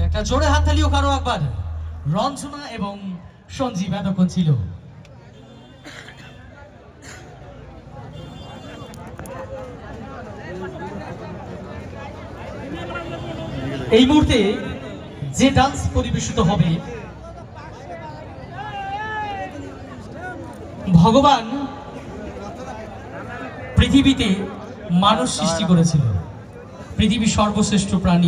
একটা জোরে হাততালিও কারো একবার। রঞ্জনা এবং সঞ্জীব এতক্ষণ ছিল। এই মুহূর্তে যে ডান্স পরিবেশিত হবে, ভগবান পৃথিবীতে মানুষ সৃষ্টি করেছিল, পৃথিবীর সর্বশ্রেষ্ঠ প্রাণী